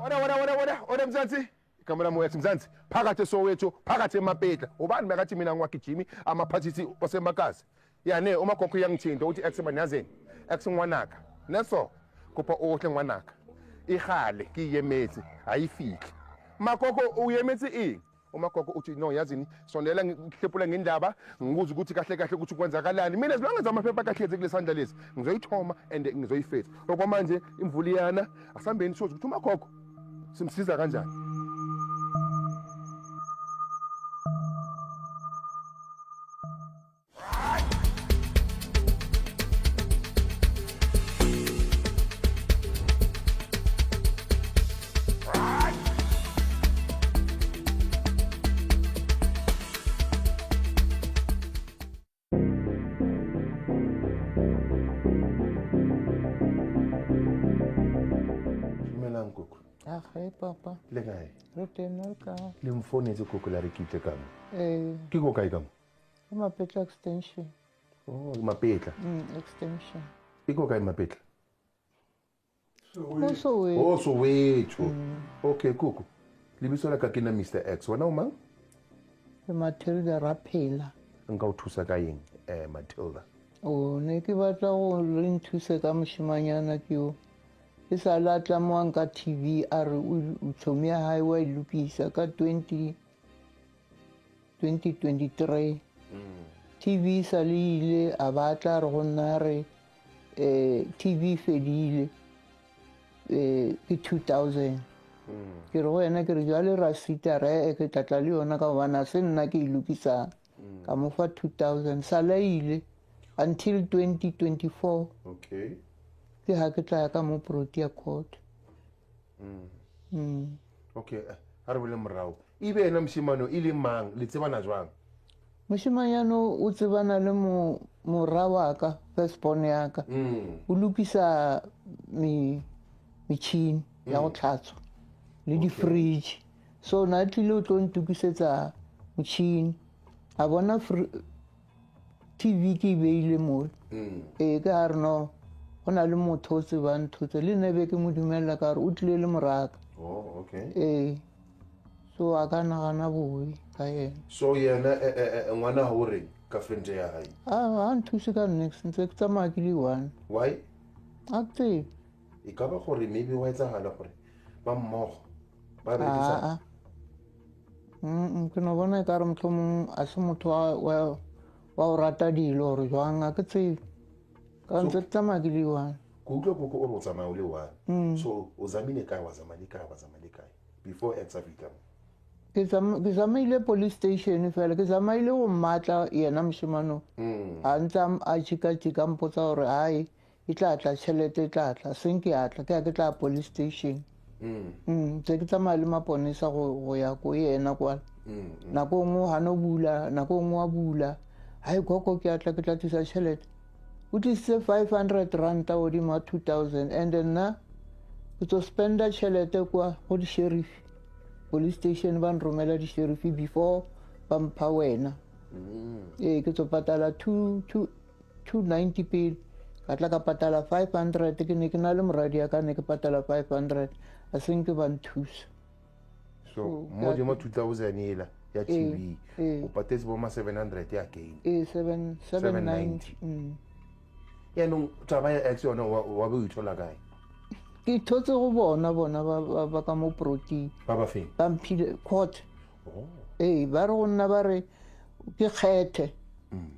Ora Mzansi igama lami uyathi Mzansi phakathi Soweto phakathi eMapetla ubani makathi mina ngiwagijimi amaphathisi osemakazi yane uma gogo uyangithinta uthi ex banazeni ex ngwanaka neso kupha ohle ngwanaka ihale kiyemezi ayifiki magogo uyemezi umagogo uthi no yazini sondela ngihlephula ngendaba ngibuza ukuthi kahle kahle ukuthi kwenzakalani mina zilonge zamaphepha kahle kulesandla lesi ngizoyithoma and ngizoyifetha ngoba manje imvuliyana asambeni shoza ukuthi umagogo simsiza kanjani Hey papa. Lengai. Ruteno ka. Le mfone tse gogo la re kitle kang. Ke go kae kang? Mapetla extension. Oh, Mapetla. Extension. Ke go kae Mapetla? Soweto. Oh, Soweto. Okay, gogo. Libiso la ka ke na Mr X. Wena o mang? Matilda Rapela. Nka o thusa ka eng Matilda? Oh, ne ke batla go re nthuse ka moshimanyana ke yo. E sa la tlamoang ka TV a re o tshomi ya hae wa ilukisa ka 2023 TV sa le ile a batla re go nna re TV fedile ke 2000 ke re go yena ke re jale ra sita re ke tlatla le yona ka bana se nna ke ilukisa ka mo fa 2000 sa la ile until 2024 okay ke ha ke tla ka mo Protea Court okay a re bole morao e be ena moshimano ile mang le tsebana jwang moshimanyano o tsebana le morra wa ka firstborn ya ka o lukisa metšhini ya go tlhatswa le di-fridge so na tlile o tlo ntukisetsa motšhini a bona TV ke beile mo ka a re no go na le motho o tsebang thotse le nebe ke mo dumella ka re o tlile le moraka so a ka nagana boe ka yena so yena ngwana ha o reng ka friend ya hae a nthuse ka next ntse ke tsamaya ke le one why a tsebe e ka ba gore maybe wa etsagala gore ba mmogo ba berekisa ke no bona ka re motlhomong a se motho wa o rata dilo gore jwang a ke tsebe ka ntse ke tsamaya ke le one go utlwa koko o re o tsamaya o le one so o zamile kae wa zamale kae before ex a fitla ke zamaile police station fela ke zamaile go mmatla yena moshimano a ntse a tšhika mpotsa gore hae e tla tla tšhelete e tla tla seng ke atla ke tla police station tse ke tsamaya le maponesa go ya ko yena kwa nako nngwe gano bula nako nngwe a bula hae koko ke atla ke tla thusa tšhelete o tlisitse 500 ranta godimo a 2000 and nna ke tso spenda tšhelete kwa go di-sheriff police station ba nromela di-sheriff before ba mpha wena ke tso patala 290 pele ka tla ka patala 500 ke ne ke na le moradi ya ka ne ke patala 500 a seng ke ba nthusa so modimo 2000 ela ya TV o patetse bo ma 700 ya gain 790 no taba ya ex yona wa bo ithola kae ke thotse go bona ba ka mo Protea ba ba feng ba mphile court ba re go nna ba re ke kgethe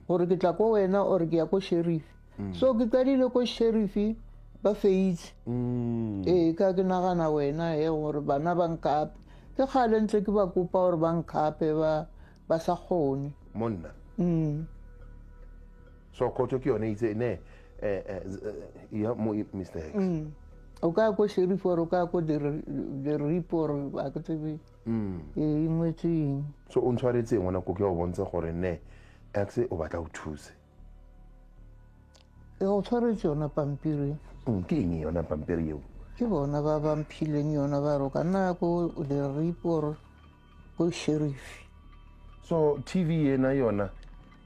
gore ke tla ko wena or ke ya ko sheriff so ke qadile ko sheriff ba feitse ka ke nagana wena gore bana ba nkape ke gale ntse ke ba kopa gore ba nkape ba sa kgone monna so koto ke yone itse ne ya mo Mr X o ka ko sheriff or o ka ko the report a ke tsebe ngwetseng so o ntshwaretse ngwana go ke o bontsha gore ne X o batla o thuse o tshwaretse yona pampiri ke eng yona pampiri eo ke bona ba mphileng yona ba ro ka nna ko the report ko sheriff so TV ena yona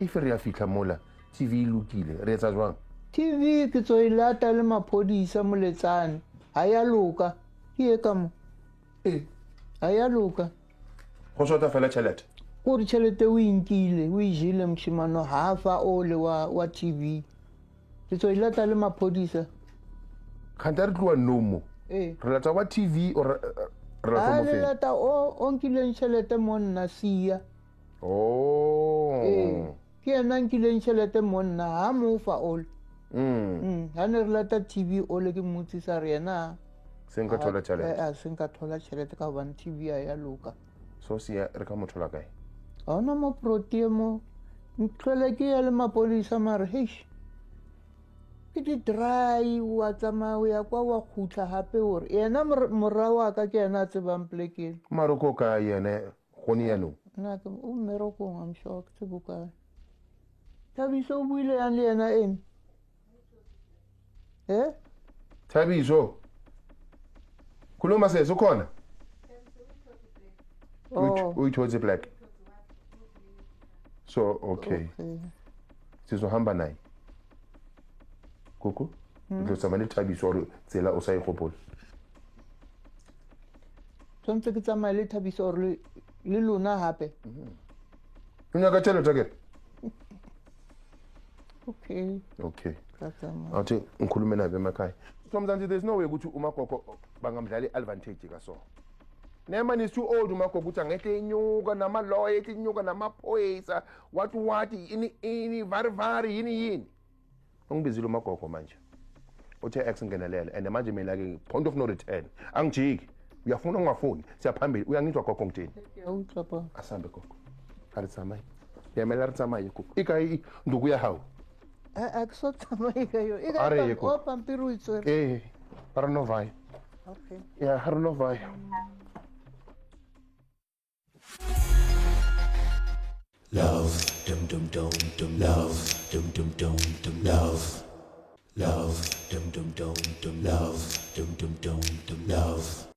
e fe re ya fitla mola TV lukile re etsa jwang TV ke tso ilata le maphodisa moletsane ha ya loka ke e ka mo a ya loka go shota fela tšhelete gore tšhelete o inkile o e jele mošemano hafa ole wa TV le tso ilata le maphodisa kganta re tloa nomo ee re lata wa TV o re lata a mo le feng lata o nkileng tšhelete monna sia oh ke yena nkileng tšhelete monna ha mo fa ole mm ha ne re lata TV ole ke motsisa re yena seng ka thola tšhelete a se nka thola tšhelete ka gobane TV a ya loka so sia re ka mo thola kae ga ona mo protea mo ntlhole ke ya le mapodisa mare heish ke di-dry wa tsamaya o ya kwa wa khutla gape gore yena morra wa ka ke yena a tsebang plekeng maroko ka yene gone yanong nna ke o mmerekong am sure ke tsebo kae Thabiso o buile yang le yena ene Thabiso khuluma sesi ukhona uyithotse black so okay sizohamba naye kuku ngizozama neThabiso gore tsela o sa e gopola tshwanetse ke tsamaye le Thabiso gore le lona gape o nyaka tšhelete ke okay awuthi ngikhulume naye emakhaya sometimes there's no way ukuthi umagogo bangamdlala i-advantage kaso neman is too old umagogo ukuthi angeke inyuka namaloya ethi inyuka namaphoyisa wathi ini vari yini ungibizile umagogo manje uthe ex ngenelele and manje mina ke point of no return angijiki uyafuna ungafuni siyaphambili uyangizwa gogo ngithini asambe gogo ari tsamai yamela ri tsamai gogo ikai nduku ya hawo a ke so tsamaye ka yo e Are ye ka ko? o pampiri o itswere para no vai okay ya har no vai Love, dum dum dum dum love, dum dum dum dum love. Love, dum dum dum dum love, dum dum dum dum love.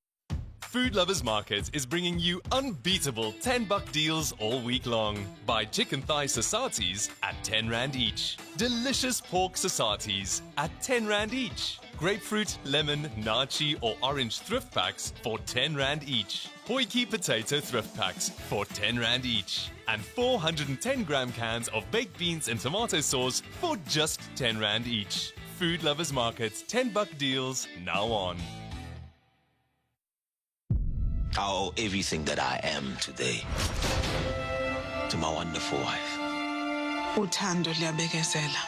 Food Lovers Market is bringing you unbeatable 10-buck deals all week long. Buy chicken thigh societies at 10 Rand each. Delicious pork societies at 10 Rand each. Grapefruit, lemon, nachi or orange thrift packs for 10 Rand each. Poiki potato thrift packs for 10 Rand each. And 410-gram cans of baked beans and tomato sauce for just 10 Rand each. Food Lovers Market 10-buck deals now on. I owe everything that I am today to my wonderful wife. Uthando liyabekezela.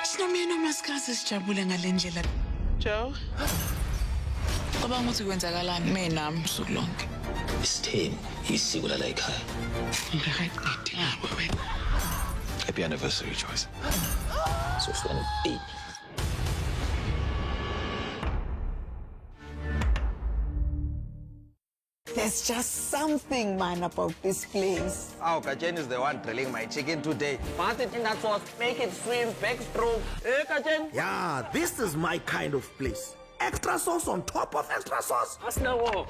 Sinomyeni omasikazi sijabule ngalendlela. Joe. Cabanga ukuthi kwenzakalani mina usuku lonke. Isitheni isiko la ekhaya. Ngikaqedi ngawe wena. Happy anniversary, Joyce. So fun and baby. There's just something, man, about this place. Oh, Kachen is the one drilling my chicken today. Put it in that sauce, make it swim, backstroke. Eh, Kachen? Yeah, this is my kind of place. Extra sauce on top of extra sauce. Asnawo.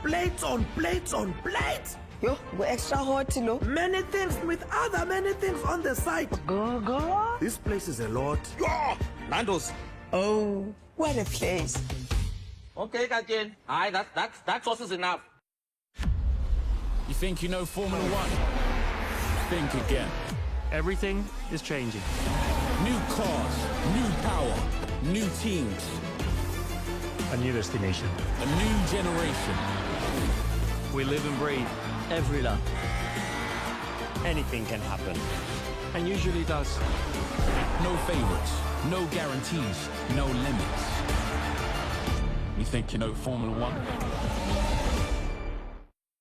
Plates on plates on plates. Yo, we're extra hot, you know. Many things with other many things on the side. Go. This place is a lot. Yo, Nando's. Oh, what a place. Okay, Kachen. Aye, that sauce is enough. You think you know Formula One? Think again. Everything is changing. New cars, new power, new teams. A new destination. A new generation. We live and breathe every lap. Anything can happen. And usually does. No favorites, no guarantees, no limits. You think you know Formula One?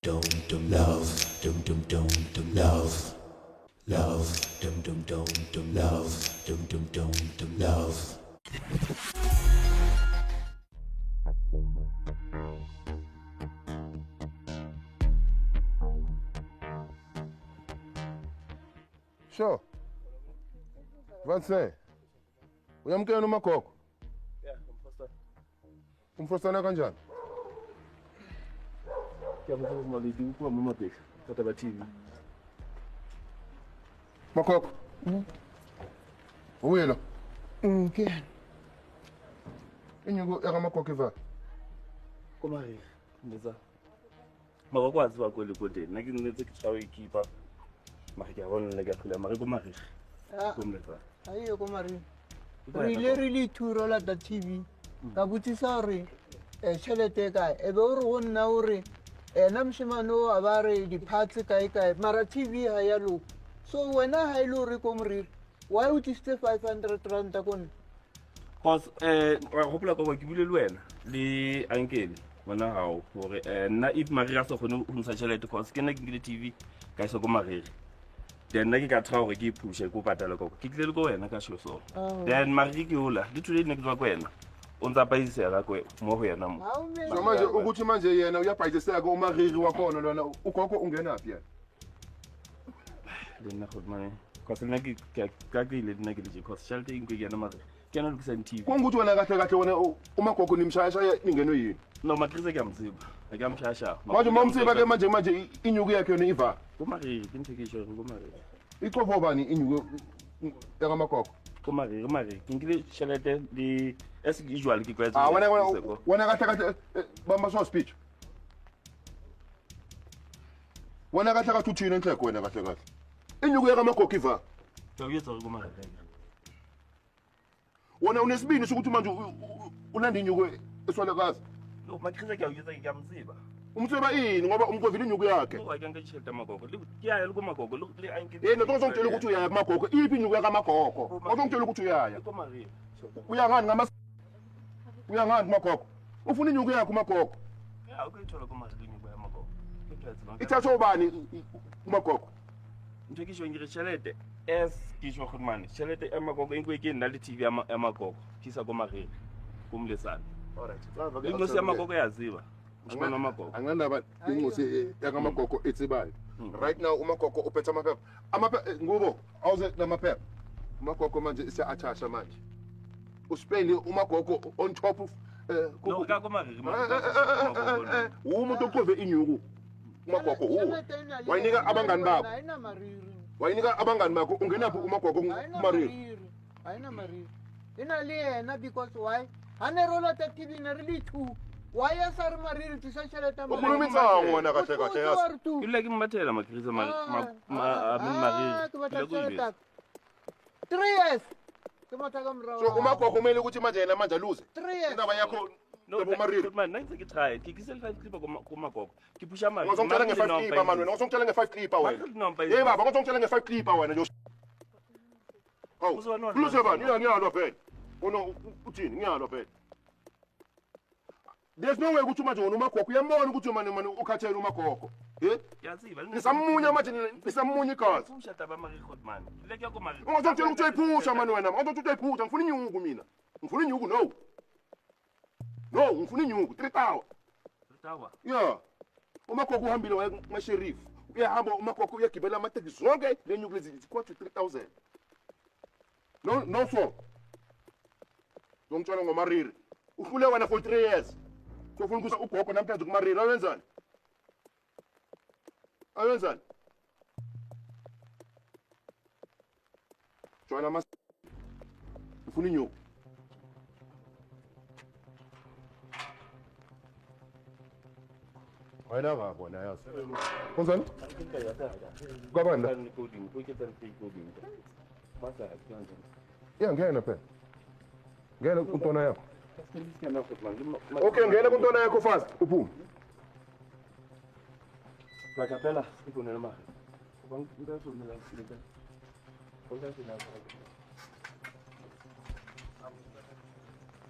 Dum dum love, dum dum dum dum love. Love, dum dum dum dum love, dum dum dum dum love. sure Vanse uyamkela umagogo umfrostana kanjani magogo uyelo ke inyuko yakamagogo iva Makakwazi bakweli kodeni. Nake netse ke tsawe keeper. Mara ke a bona le ka khula mara go mari. Komletsa. Ayo ko mari. Really thuro la da TV. Ka butsisa hore tšhelete kae ebe o re go nna o re ena moshimano a ba re di-parts kae mara TV ha ya loka so wena ha e le gore ko moriri why o tlisitse 500 ranta ko nna Cause wa gopola kwa ke bile le wena le ankele bona hao gore nna if mariri a se gone go ntsha tšhelete cause ke nna ke nkile TV ka se go mariri then nna ke ka tshwa gore ke ipushe ko patala koko ke tlile le ko wena ka sho so then mariri ke hola le thule ne ke tswa ko wena unza bayisela kwe mo ho yena mo so manje ukuthi manje yena uyabhayisela ko umariri wakhona lona ugogo ungena phi yena lena khot mane cause nna ke ka ke ile nna ke le cause shelter ingwe yena mara ke na lokisa TV kunguthi wena kahle wena umagogo nimshaya ningeno yini no matrize ke amsiba akamshaya manje momsiba ke manje inyuku yakhe yona iva kumariri kinthekisho kumariri iqofo bani inyuku yakamagogo kumariri ngile shelter di as usual ke kwetsa wena kahle bamba so speech wena kahle uthina enhleko wena kahle inyuku yakamagogo iva uyetsa kumariri wona unesibini sokuthi manje ulanda inyuku eswalekazi no matrize ke uyetsa ke amsiba umsiba ini ngoba umqovile inyuku yakhe no ake ngishela amagogo kuyaya kumagogo le anke yena ngizongitshela ukuthi uyaya kumagogo iphi inyuku yakamagogo ngizongitshela ukuthi uyaya uyangani uyangani kumagogo ufuna inyuku yakhe kumagogo ya ukuyithola kumariri inyuku yamagogo ithatha ubani kumagogo nthekisho ngirishelete es kisho khutmani shelete emagogo inkwe nna le TV yamagogo phisa kumariri kumlesana alright ingosi yamagogo yaziba ushibona amagogo anginandaba ingosi yakamagogo etsibayo right now umagogo uphethe amaphepha ngubo awuze namaphepha umagogo manje siya-athasha manje uspend umagogo on top of no ka kumariri umuntu oqove inyuku umagogo wayinika abangani bakho wayinika abangani bakho ungenaphi umagogo kumariri ayina mariri ina le yena because why ane rola ta TV na really two why asar mariri tisasheleta mariri ukhuluma insango wona kahle yazi ile kimbathela makhriza mariri 3 years kemataka mrawa so umagogo kumele ukuthi manje yena manje aluze indaba yakho no mariri man nanze ke try ke kisel 5 clip kumagogo ke pusha mariri ngizongitshela nge5 clip man wena ngizongitshela nge5 clip wena hey baba ngizongitshela nge5 clip wena nje oh luze bani ngiyalwa phela ono uthini ngiyalwa phela there's no way ukuthi manje wona umagogo uyambona ukuthi manje ukhathela umagogo yaziba nisamunya manje nisamunya igazi umshada bamariri khotman leke yakho mariri ngizongitshela ukuthi uyiphusha man wena ngizongitshela ukuthi uyiphusha ngifuna inyuku mina ngifuna inyuku no ngifuna inyuku 3 hour yeah umagogo uhambile waya ngasheriff uyahamba umagogo uyagibela amatekisi zonke lenyuku lezi zikwathi 3000 no so ngomtshela ngomariri uhlule wena for 3 years sofuna ukusa ugogo namhlanje kumariri awenzani join ama ufuna inyuku wena ngabona yazi konzani kwabanda ngena phela ngena kuntona yakho okay ngena kuntona yakho fast uphume Rakapela ikunela mali ngizofuna silika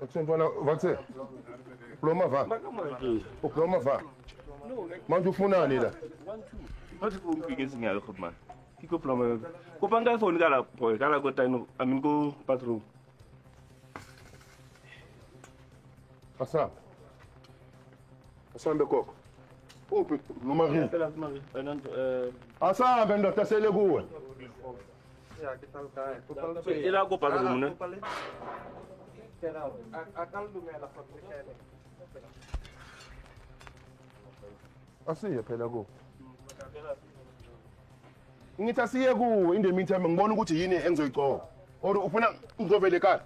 Utsentwana vatse Ploma va Ploma va manje ufunani la Bathi kumbike singayo khotman Kiko ploma Kupanga phone kala boy kala ko tino I mean go bathroom Asambe koko uphi nomariri asambe ndoda sele kuwe ila ko bathroom ne asiye phela ku ngithi asiye kuwe in the meantime ngibona ukuthi yini engizoyicoka or ufuna ngizovele ekhaya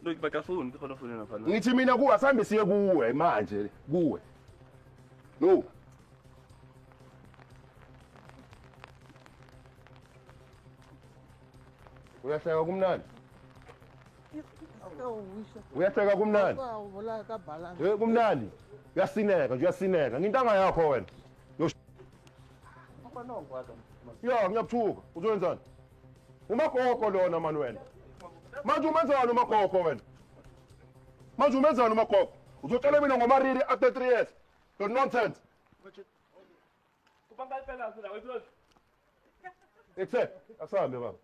Look bakafuni khona ufuna nafana ngithi mina kuwe asambe siye kuwe manje kuwe No. Uyahleka kumnandi. Uyahleka kumnandi. Kumnandi. Uyasineka nje uyasineka. Ngintanga yakho wena. Ya ngiyabuthuka. Uzowenzani? Umagogo lona mani wena. Manje umenzani umagogo wena? Manje umenzani umagogo? Uzocela mina ngomariri after 3 years. Don't nonsense. Except asahambe baba.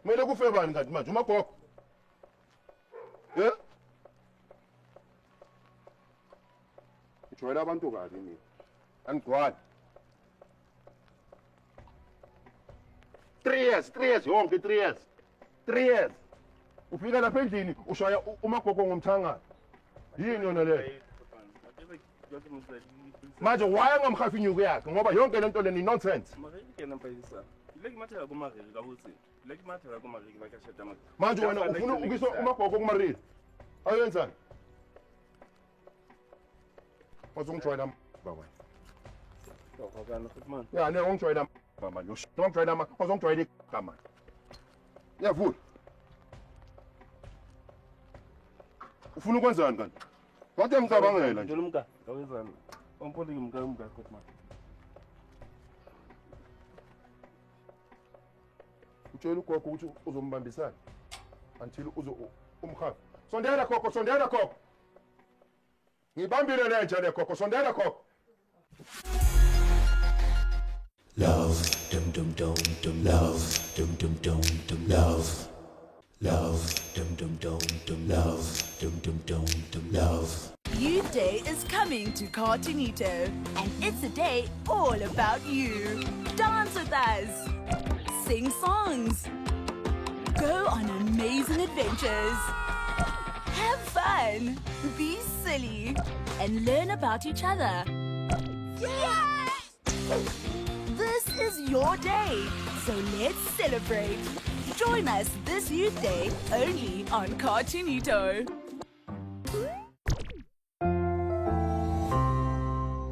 Kumele kufe bani kanti manje umagogo? Ngijwayele abantu kabi mina. Angigcwali. 3 years yonke 3 years. 3 years. Ufika lapha endlini ushaya umagogo ngomthangana. Yini yona le? Manje why ngamkhafi inyuku yakhe ngoba yonke lento le ni nonsense. Manje wena ufuna ukiswa umagogo kumariri. Ayenzani? Wazongijwayela baba. Ya ne ungijwayela baba lo. Ungijwayela ma, wazongijwayela igama. Yavula. Ufuna ukwenzani kanti? Wathi ngicabangela nje. Umka, awenzani? Umpondi umka Kotman. Utshela ugogo ukuthi uzombambisana until umkhafi. Sondela gogo, sondela gogo. Ngibambile lenja le gogo, sondela gogo. Love, dum dum dum dum love, dum dum dum dum love. Love, dum dum dum dum love, dum dum dum dum love. Youth Day is coming to Cartoonito, and it's a day all about you. Dance with us, sing songs, go on amazing adventures, have fun, be silly, and learn about each other. Yeah! This is your day, so let's celebrate. Join us this Youth Day only on Cartoonito.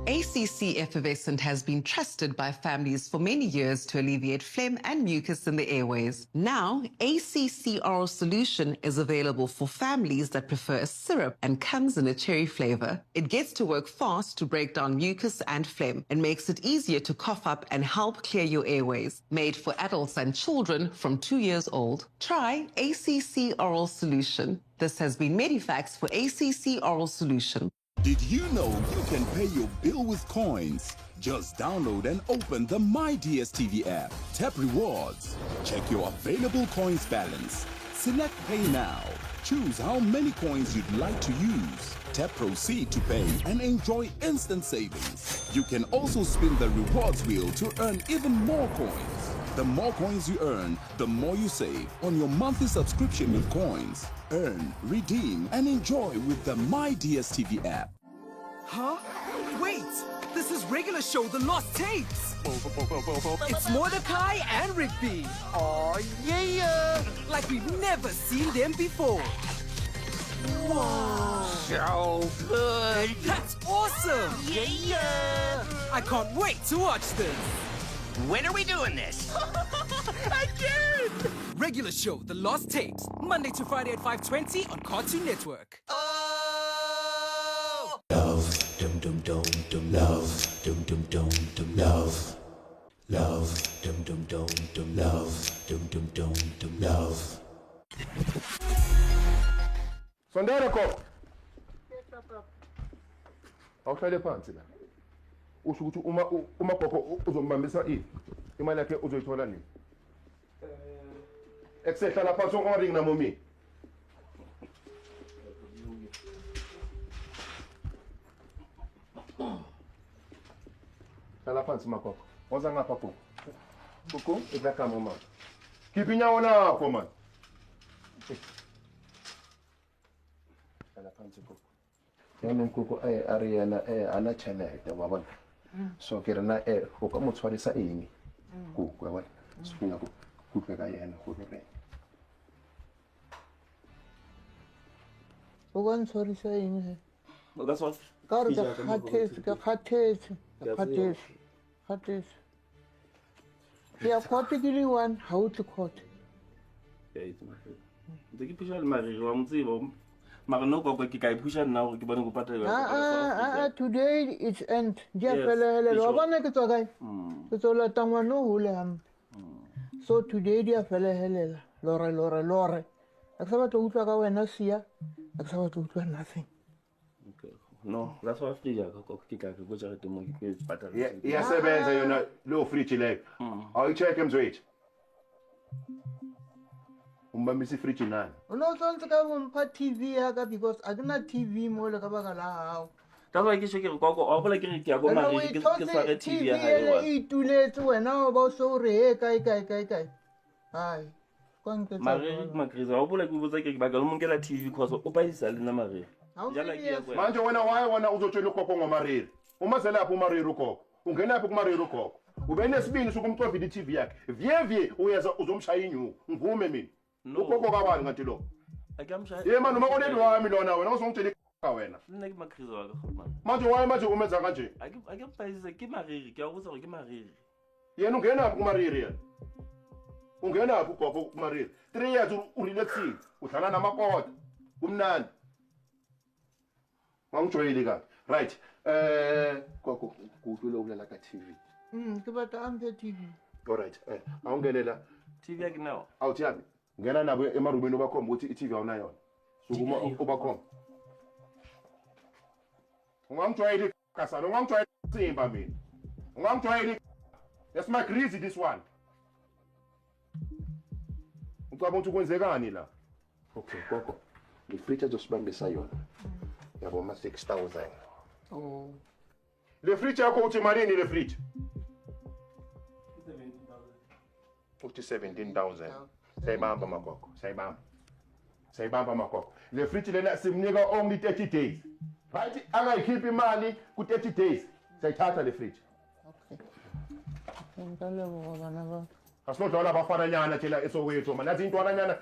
ACC Effervescent has been trusted by families for many years to alleviate phlegm and mucus in the airways. Now, ACC Oral Solution is available for families that prefer a syrup and comes in a cherry flavor. It gets to work fast to break down mucus and phlegm and makes it easier to cough up and help clear your airways. Made for adults and children from 2 years old. Try ACC Oral Solution. This has been Medifax for ACC Oral Solution. Did you know you can pay your bill with coins? Just download and open the MyDSTV app. Tap rewards. Check your available coins balance. Select Pay Now. Choose how many coins you'd like to use. Tap Proceed to pay and enjoy instant savings. You can also spin the rewards wheel to earn even more coins. The more coins you earn, the more you save on your monthly subscription with coins. Earn, redeem, and enjoy with the MyDSTV app. Huh? Wait! This is regular show The Lost Tapes! It's Mordecai and Rigby! Oh yeah! Like we've never seen them before! Whoa! So good! That's awesome! Yeah! I can't wait to watch this! When are we doing this? Again! Regular show The Lost Tapes, Monday to Friday at 5:20 on Cartoon Network. Love, dum dum dum dum love, dum dum dum dum love. Love, dum dum dum dum love, dum dum dum dum love. Sondela gogo. Awuhlale phansi la. Usho ukuthi uma gogo uzombambisa imali yakhe uzoyithola nini? Eksehla phansi ongoring na momi. Hlala phansi magogo. Woza ngapha gogo. Gogo, eklakama mama. Khipha inyawo lakho man. Hlala phansi gogo. Yena nkoko Ariana ana chelete wa bona. So ke rena go ka mo tshwarisa eng go kwa bona sifuna go kupe ka yena go re o ka ntshwarisa eng he That's what. ka re ke kgathetse ke ya court ke le one ha o tle court Yeah, it's my fault. Ntse ke phusha le mariri wa motsebo. Mara no go ke ka iphusha nna gore ke bone go patela. Today it's end dia felele wa bona ke tswa kae ke tsola tangwa no hole ham so today dia felehelela lore a sa batla utlwa ka wena sia a sa batla utlwa nothing. Okay. No, that's what free ya go ka go jara temo ke patela. Iyasebenza yona lo fridge leyo. Ayicheck emzwethu. Umbambisa ifridge nani? Unotsonse ka umpha TV yaka because akuna TV mo le ka baka la hao. That's why ke sheke go go obola ke ke ya go mari ke sware TV ya hae wa. E ituletse wena o ba so re he kai. Hai. Kwante Mari makriza obola ke botsa ke ba ga lo monkela TV because o ba isa le na mari. Jala ke ya go. Manje wena wona uzotshela ukhokho ngomariri. Uma selapha umariri ukhokho. Ungena lapha kumariri ukhokho. Ube nesibini sokumcovida iTV yakhe. Vie uyeza uzomshaya inyuku. Ngivume mina. Ukhokho kabani ngathi lo? Akamshaya. Yema noma koneni wami lona wena uzongitshela wena. Nna ke makriza wa ka man. Manje umenza kanje. Akemphaisa ke mariri ke a botsa gore ke mariri. Yena ungena lapha kumariri yena. Ungena lapha ukhokho kumariri. 3 years urelaxing. Udlala namakota. Kumnandi. Ngangijwayele ka. Right. Gogo kuhlule ukulala ka TV. Ke batla amphe TV. All right. Awungenela TV yakhe nawo. Awuthi yapi? Ngena nabo emarumeni obakhomba ukuthi iTV awuna yona. Sukuma obakhomba. Ungangijwayele kasana, ungangijwayele simba mina. Ungangijwayele. That's my greasy this one. Ucabanga ukuthi kwenzekani la? Okay, gogo. Ngifritsha zosibambisa yona. Yabo ma 6000. Oh. Le fridge yakho uthi malini le fridge? 17,000. Sayibamba makoko, sayibamba makoko. Le fridge lena simnika only 30 days. Right? Angayikhiphi imali ku 30 days. Sayithatha le fridge. Okay. Ngicela bana ba. Asinodlala abafana nyana thela eSoweto, man. Nazi intwana nyana.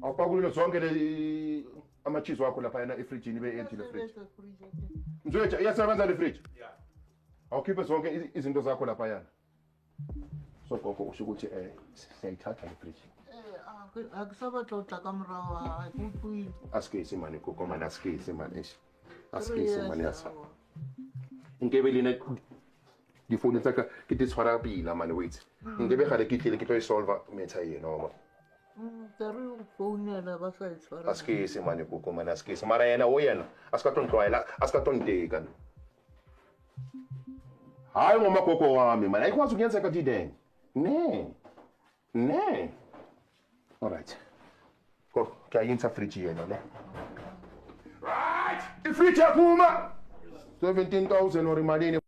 Awupakulile zonke le ama-cheese wakho lapha yana efrijini be-empty le fridge. Mzwethu iyasebenza le fridge? Yeah. Awukhiphe zonke izinto zakho lapha yana. So gogo usho ukuthi siyayithatha le fridge. Akusabatla utla ka morao ha kutlwile. Askesi mani gogo man, askesi man eish. Askesi man yasa. Nkebe lena di-phone tsa ka ke di tshwara pila man wait. Nkebe gale ke tlile ke tlo solve matter eno ma. Tari founela ba sa itshwara. Askesi mani gogo man, askesi. Mara yena o yena askatontlwaela, askatonteka. Hayi ngoma gogo wami man, ayikwazi ukuyenzeka dideng. Ne. All right. Go, kayinsa fridge yena le. Right. Ifridge yaphuma. 17,000 or imalini.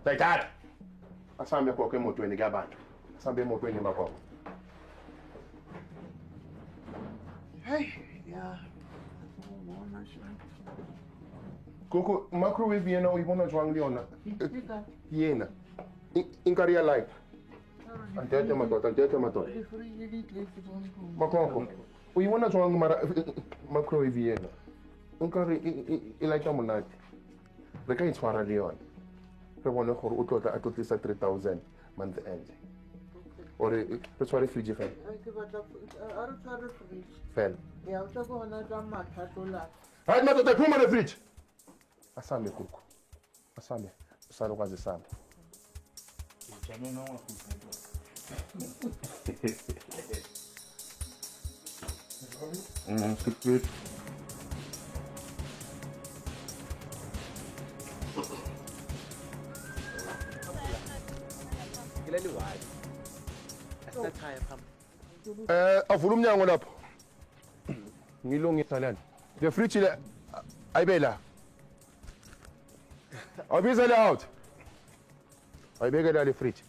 Sayithatha. Asambe gogo emotweni kabantu. Asambe emotweni bakho. Hey, yeah. Gogo, microwave yena uyibona jwang liyona? Yena. Inkari ya life. Antete madoda. Makoko. Uyibona jwang mara microwave yena. Inkari ilaita monate. Reka itshwara liyona. Re bone gore o tlotla a tlotlisa 3,000 month end. Ore re tshware fridge fela. Ke batla a re tshware fridge. Fela. Ya o tla go bona tsa mathatlo la. Hayi madoda phuma le fridge. Asambe gogo. Asambe. Usalo kwazi samba. Good. Avula umnyango lapho. Ngilungisa lana. The fridge le ayibela. Awubizele out. Ayibekela le fridge.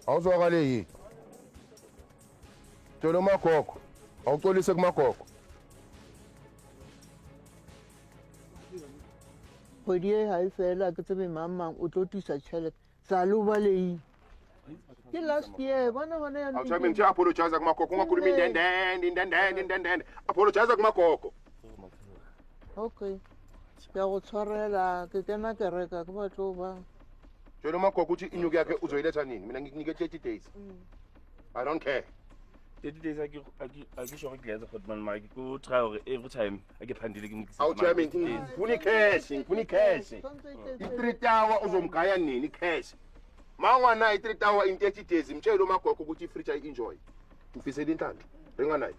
Awuzwakale yini? Tolo magogo. Awucolise kumagogo. Kgwedi e ha e fela ke tsebe mang o tlo tisa tšhelete sa lo ba lei ke last year bona gone ya I'll try me to apologize kumagogo ungakhuluma indendende apologize kumagogo. Okay ke go tshwarela ke kena ke reka ke batlo ba Jona umagogo uthi inyuku yakhe uzoyiletha nini mina ngikunike 30 days. I don't care. 30 days akisho ngigeza futhi man maki ku try hore every time akephandile ngimikisa. I'll try me ngifuna cash. I3 tower uzomgaya nini cash. Mangwana i3 tower in 30 days imtshela umagogo ukuthi ifridge ayi-enjoy. Mfisela inhlanhla. Ringa naye.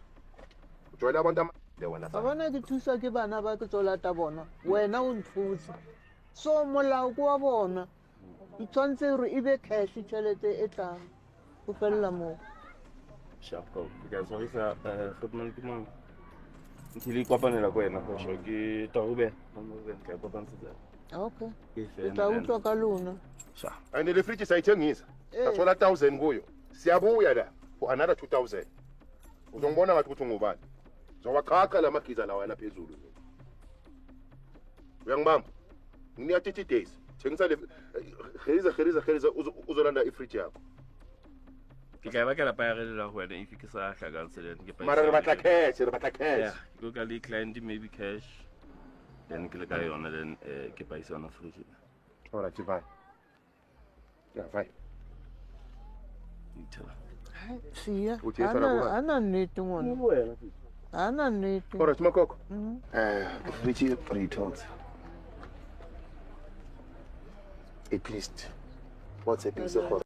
Ujoyela abantu wena ba bona ke thusa ke bana ba ke tsolata bona wena o nthusa so molao ko wa bona di tshwantse gore e be cash tšhelete e tlang go felela moo Shako because what is footman kimang ntile kopanela ko wena go sho ke Taube ka kopantsha. Okay ke tla utlwa ka lona sha and the fridge sayithengisa sathola 1000 kuyo siyabuya la for another 2000 uzongibona ngathi ukuthi ungubani uzowaqhaqa lamagiza lawa yana phezulu uyangibamba nginika 30 days thengisa le kheriza uzolanda ifridge yakho ke ka ba ka la payarelela go wena if ke sa hlakansele ke pa mara re batla cash go ka le client maybe cash then ke le ka yona then ke pa isona fridge all right bye yeah bye siya ana nnete ngwana ana nnete all right makoko Richie retold at least what's a piece of